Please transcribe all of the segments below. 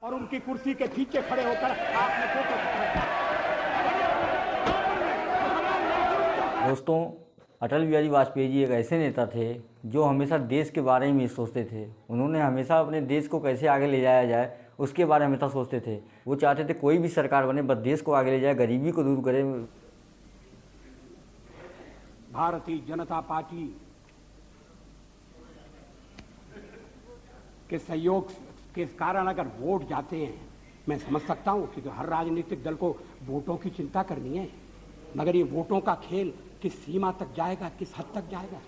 और उनकी कुर्सी के पीछे खड़े होकर आपने फोटो खींचा। दोस्तों, अटल बिहारी वाजपेयी जी एक ऐसे नेता थे जो हमेशा देश के बारे में सोचते थे। उन्होंने हमेशा अपने देश को कैसे आगे ले जाया जाए उसके बारे में हमेशा सोचते थे। वो चाहते थे कोई भी सरकार बने बस देश को आगे ले जाए, गरीबी को दूर करे। भारतीय जनता पार्टी के सहयोग के कारण अगर वोट जाते हैं, मैं समझ सकता हूं कि हर राजनीतिक दल को वोटों की चिंता करनी है, मगर ये वोटों का खेल किस सीमा तक जाएगा, किस हद तक जाएगा?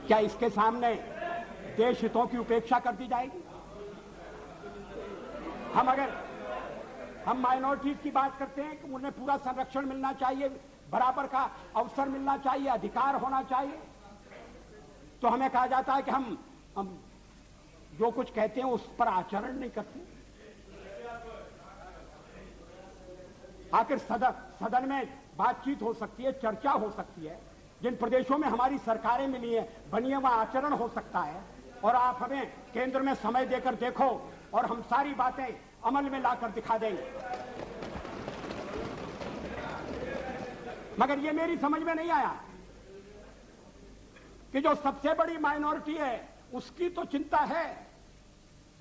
क्या इसके सामने देश हितों की उपेक्षा कर दी जाएगी? हम माइनॉरिटीज की बात करते हैं कि उन्हें पूरा संरक्षण मिलना चाहिए, बराबर का अवसर मिलना चाहिए, अधिकार होना चाहिए, तो हमें कहा जाता है कि हम जो कुछ कहते हैं उस पर आचरण नहीं करते। आखिर सदन में बातचीत हो सकती है, चर्चा हो सकती है। जिन प्रदेशों में हमारी सरकारें मिली है, बनी है, वहां आचरण हो सकता है। और आप हमें केंद्र में समय देकर देखो और हम सारी बातें अमल में लाकर दिखा देंगे। मगर ये मेरी समझ में नहीं आया कि जो सबसे बड़ी माइनॉरिटी है उसकी तो चिंता है,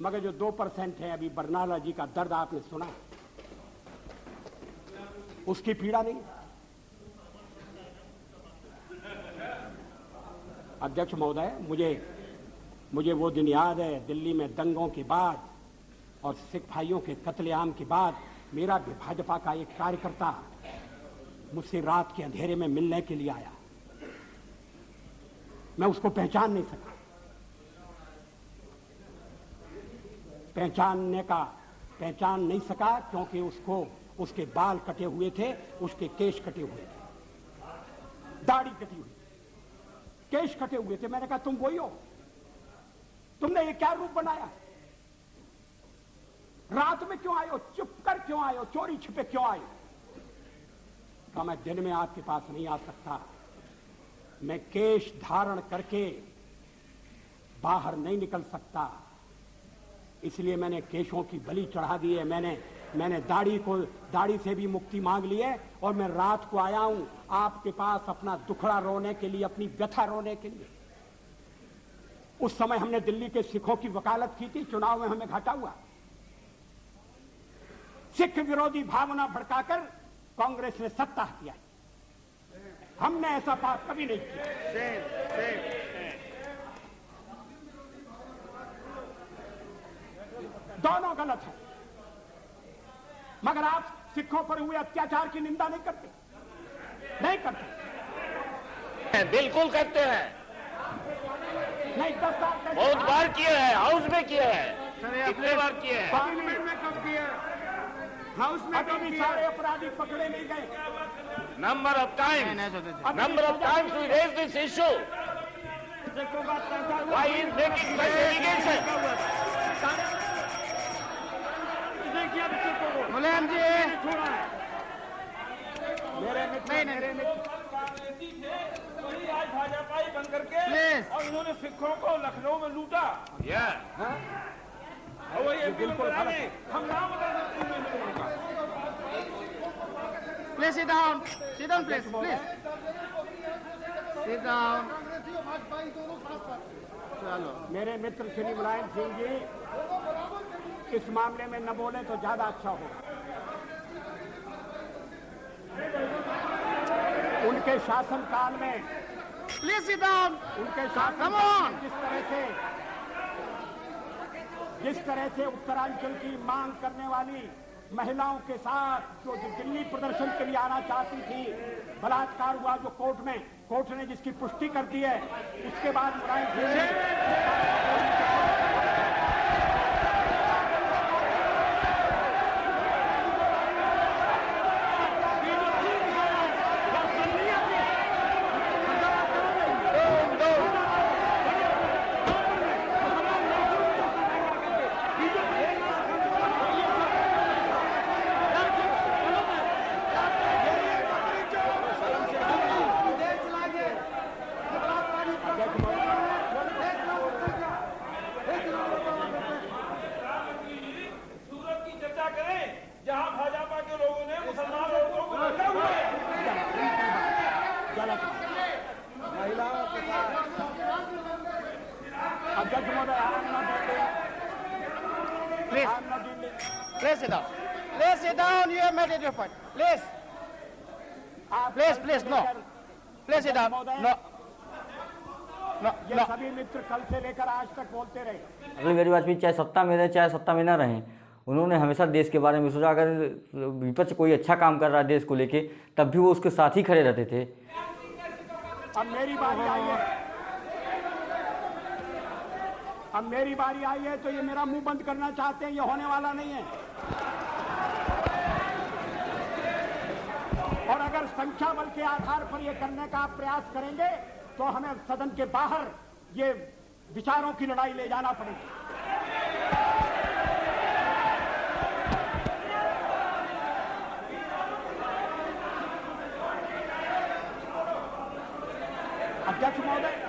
मगर जो 2% है, अभी बरनाला जी का दर्द आपने सुना, उसकी पीड़ा नहीं। अध्यक्ष महोदय, मुझे वो दिन याद है, दिल्ली में दंगों के बाद और सिख भाइयों के कत्लेआम के बाद मेरा भी भाजपा का एक कार्यकर्ता मुझसे रात के अंधेरे में मिलने के लिए आया। मैं उसको पहचान नहीं सका क्योंकि उसके बाल कटे हुए थे, उसके केश कटे हुए थे, दाढ़ी कटी हुई, केश कटे हुए थे। मैंने कहा तुम वही हो? तुमने ये क्या रूप बनाया? रात में क्यों आए हो? चुप कर क्यों आए हो? चोरी छिपे क्यों आए हो? कहा मैं दिन में आपके पास नहीं आ सकता, मैं केश धारण करके बाहर नहीं निकल सकता, इसलिए मैंने केशों की बलि चढ़ा दी है। मैंने दाढ़ी से भी मुक्ति मांग ली है और मैं रात को आया हूं आपके पास अपना दुखड़ा रोने के लिए, अपनी व्यथा रोने के लिए। उस समय हमने दिल्ली के सिखों की वकालत की थी, चुनाव में हमें घाटा हुआ। सिख विरोधी भावना भड़काकर कांग्रेस ने सत्ता हथियाई। हमने ऐसा पाप कभी नहीं किया। दोनों गलत है, मगर आप सिखों पर हुए अत्याचार की निंदा नहीं करते। बिल्कुल करते हैं, नहीं 10 साल बहुत बार किए हैं, हाउस में किए हैं, कितने बार किए हैं? पार्लियामेंट में कब किया? हाउस में कभी सारे अपराधी पकड़े नहीं गए। Number of times we raise this issue. Why he is making such allegations? Mulayam ji, मेरे मित्र प्लीज आज भाजपाई बन करके और इन्होंने सिखों को लखनऊ में लूटा। और वो एमपी में बना नहीं, हम नाम बता सकते हैं। Please sit down please sit down. चलो, मेरे मित्र श्री मुलायम सिंह जी इस मामले में न बोले तो ज्यादा अच्छा होगा। उनके शासनकाल में, प्लीज सिट डाउन, उनके शासनकाल में जिस तरह से उत्तरांचल की मांग करने वाली महिलाओं के साथ जो दिल्ली प्रदर्शन के लिए आना चाहती थी, बलात्कार हुआ जो कोर्ट ने जिसकी पुष्टि कर दी है, उसके बाद Mulayam Singh Please sit down. Please sit down. You have made it your point. Please. Please, no. Please sit down. No. ये सभी मित्र कल से लेकर आज तक बोलते रहे। अटल बिहारी वाजपेयी चाहे सत्ता में रहे चाहे सत्ता में ना रहें, उन्होंने हमेशा देश के बारे में सोचा। अगर विपक्ष कोई अच्छा काम कर रहा है देश को लेके, तब भी वो उसके साथ ही खड़े रहते थे। अब मेरी बारी आई है, तो ये मेरा मुंह बंद करना चाहते हैं, ये होने वाला नहीं है। और अगर संख्या बल के आधार पर ये करने का आप प्रयास करेंगे तो हमें सदन के बाहर ये विचारों की लड़ाई ले जाना पड़ेगी। अध्यक्ष महोदय,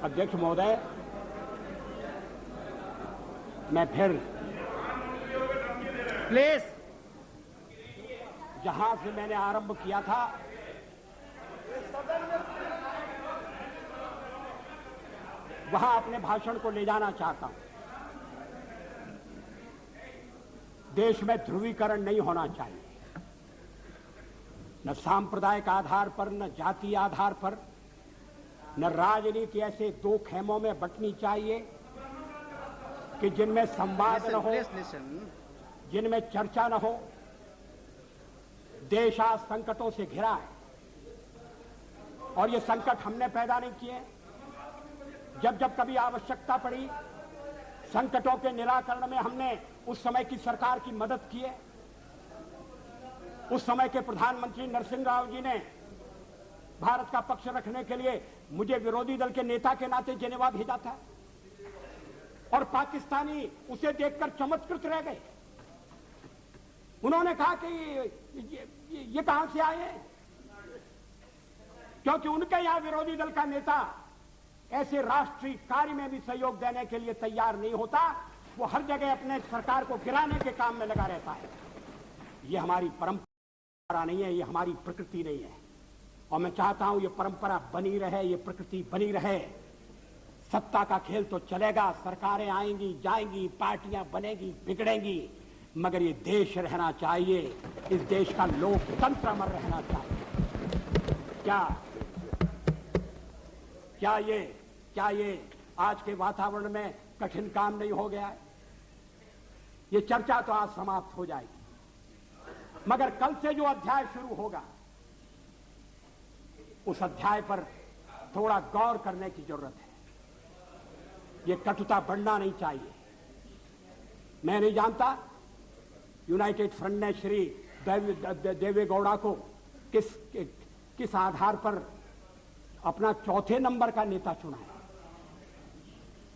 अध्यक्ष महोदय, मैं फिर Please. जहां से मैंने आरंभ किया था वहां अपने भाषण को ले जाना चाहता हूं। देश में ध्रुवीकरण नहीं होना चाहिए, न सांप्रदायिक आधार पर, न जाति आधार पर, न राजनीति ऐसे दो खेमों में बंटनी चाहिए कि जिनमें संवाद न हो, जिनमें चर्चा न हो। देश आज संकटों से घिरा है और ये संकट हमने पैदा नहीं किए। जब जब कभी आवश्यकता पड़ी संकटों के निराकरण में हमने उस समय की सरकार की मदद की है। उस समय के प्रधानमंत्री नरसिंह राव जी ने भारत का पक्ष रखने के लिए मुझे विरोधी दल के नेता के नाते जेनेवा भेजा था और पाकिस्तानी उसे देखकर चमत्कृत रह गए। उन्होंने कहा कि ये कहां से आए हैं, क्योंकि उनके यहां विरोधी दल का नेता ऐसे राष्ट्रीय कार्य में भी सहयोग देने के लिए तैयार नहीं होता। वो हर जगह अपने सरकार को गिराने के काम में लगा रहता है। ये हमारी परंपरा नहीं है, ये हमारी प्रकृति नहीं है और मैं चाहता हूं ये परंपरा बनी रहे, ये प्रकृति बनी रहे। सत्ता का खेल तो चलेगा, सरकारें आएंगी जाएंगी, पार्टियां बनेगी बिगड़ेंगी, मगर ये देश रहना चाहिए, इस देश का लोकतंत्र अमर रहना चाहिए। क्या ये आज के वातावरण में कठिन काम नहीं हो गया है? ये चर्चा तो आज समाप्त हो जाएगी, मगर कल से जो अध्याय शुरू होगा उस अध्याय पर थोड़ा गौर करने की जरूरत है। ये कटुता बढ़ना नहीं चाहिए। मैं नहीं जानता यूनाइटेड फ्रंट ने श्री देवेगौड़ा को किस आधार पर अपना चौथे नंबर का नेता चुना है।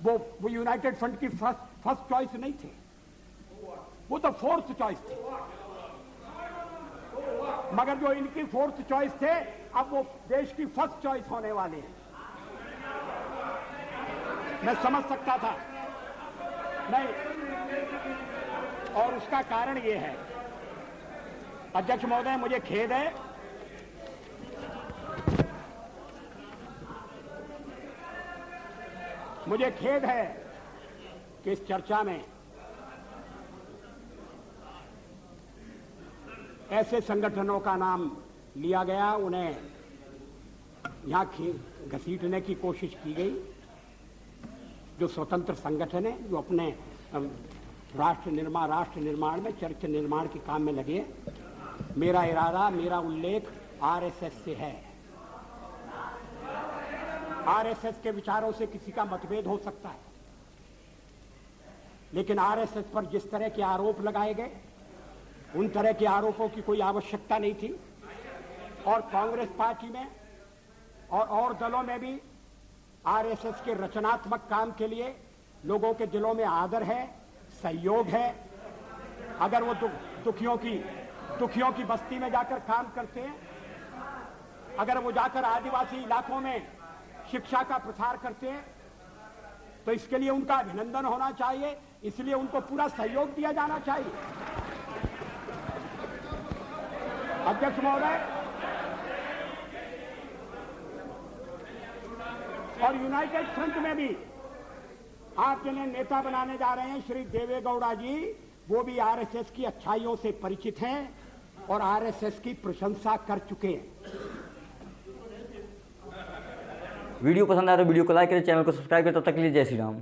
वो यूनाइटेड फ्रंट की फर्स्ट चॉइस नहीं थे, वो तो फोर्थ चॉइस थे। मगर जो इनकी फोर्थ चॉइस थे अब वो देश की फर्स्ट चॉइस होने वाले हैं। मैं समझ सकता था नहीं, और उसका कारण ये है अध्यक्ष महोदय, मुझे खेद है कि इस चर्चा में ऐसे संगठनों का नाम लिया गया, उन्हें यहां घसीटने की कोशिश की गई, जो स्वतंत्र संगठन है, जो अपने राष्ट्र निर्माण में, चरित्र निर्माण के काम में लगे। मेरा इरादा, मेरा उल्लेख आरएसएस से है। आरएसएस के विचारों से किसी का मतभेद हो सकता है, लेकिन आरएसएस पर जिस तरह के आरोप लगाए गए उन तरह के आरोपों की कोई आवश्यकता नहीं थी। और कांग्रेस पार्टी में और दलों में भी आरएसएस के रचनात्मक काम के लिए लोगों के दिलों में आदर है, सहयोग है। अगर वो दुखियों की बस्ती में जाकर काम करते हैं, अगर वो जाकर आदिवासी इलाकों में शिक्षा का प्रसार करते हैं तो इसके लिए उनका अभिनंदन होना चाहिए, इसलिए उनको पूरा सहयोग दिया जाना चाहिए। अध्यक्ष महोदय, और यूनाइटेड फ्रंट में भी आप जिन्हें नेता बनाने जा रहे हैं श्री देवेगौड़ा जी, वो भी आरएसएस की अच्छाइयों से परिचित हैं और आरएसएस की प्रशंसा कर चुके हैं। वीडियो पसंद आया तो वीडियो को लाइक करें, चैनल को सब्सक्राइब करें। तब तक के लिए जय श्री राम।